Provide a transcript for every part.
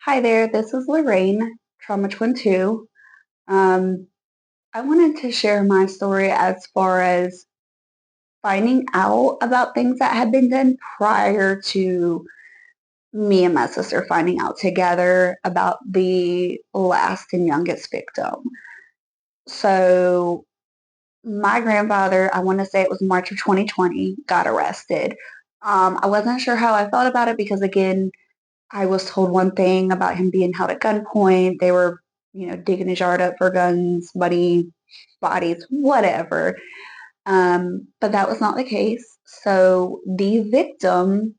Hi there, this is Lorraine, Trauma Twin 2. Um, I wanted to share my story as far as finding out about things that had been done prior to me and my sister finding out together about the last and youngest victim. So, my grandfather, I want to say it was March of 2020, got arrested. I wasn't sure how I felt about it because, again, I was told one thing about him being held at gunpoint. They were, digging his yard up for guns, money, bodies, whatever. But that was not the case. So the victim,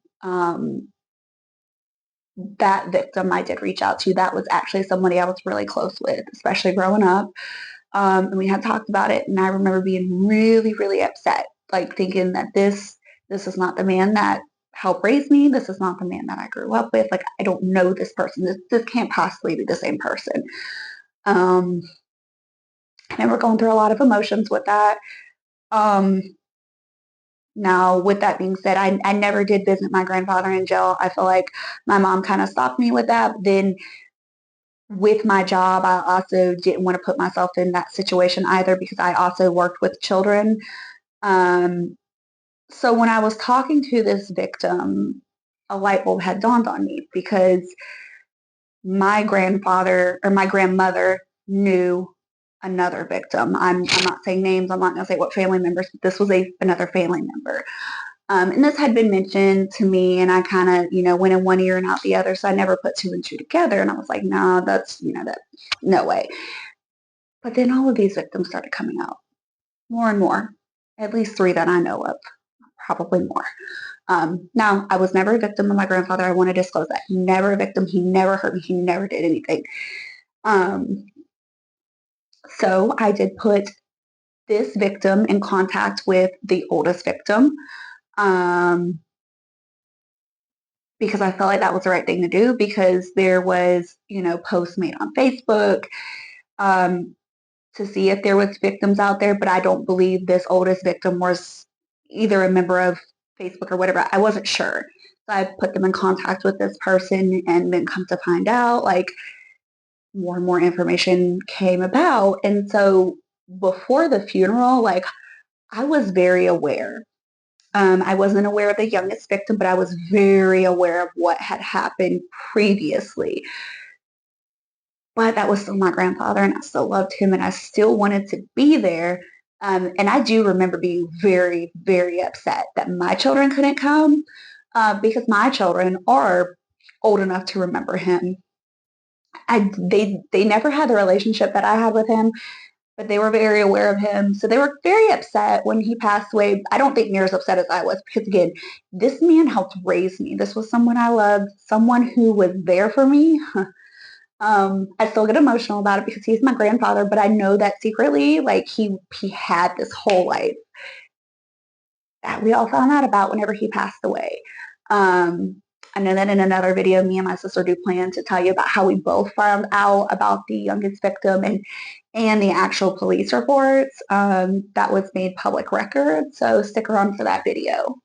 that victim I did reach out to, that was actually somebody I was really close with, especially growing up. And we had talked about it, and I remember being really, really upset, like thinking that this is not the man that helped raise me. This is not the man that I grew up with. Like I don't know this person. This can't possibly be the same person. Um, I remember going through a lot of emotions with that. Um, Now, with that being said, I never did visit my grandfather in jail. I feel like my mom kind of stopped me with that. But then with my job, I also didn't want to put myself in that situation either because I also worked with children. Um, so when I was talking to this victim, a light bulb had dawned on me because my grandfather or my grandmother knew another victim. I'm not saying names. I'm not going to say what family members, but this was another family member. And this had been mentioned to me, and I kind of, went in one ear and out the other. So I never put two and two together. And I was like, no, that's, that, no way. But then all of these victims started coming out more and more, at least three that I know of, probably more. Now, I was never a victim of my grandfather. I want to disclose that. Never a victim. He never hurt me. He never did anything. Um, so I did put this victim in contact with the oldest victim. Um, because I felt like that was the right thing to do because there was, posts made on Facebook um, to see if there was victims out there, but I don't believe this oldest victim was either a member of Facebook or whatever. I wasn't sure. So I put them in contact with this person and then come to find out like more and more information came about. And so before the funeral, like I was very aware. I wasn't aware of the youngest victim, but I was very aware of what had happened previously. But that was still my grandfather, and I still loved him, and I still wanted to be there. And I do remember being very, very upset that my children couldn't come because my children are old enough to remember him. They never had the relationship that I had with him, but they were very aware of him. So they were very upset when he passed away. I don't think near as upset as I was because, again, this man helped raise me. This was someone I loved, someone who was there for me. I still get emotional about it because he's my grandfather, but I know that secretly, like he had this whole life that we all found out about whenever he passed away. Um, I know that in another video, me and my sister do plan to tell you about how we both found out about the youngest victim and the actual police reports that was made public record. So stick around for that video.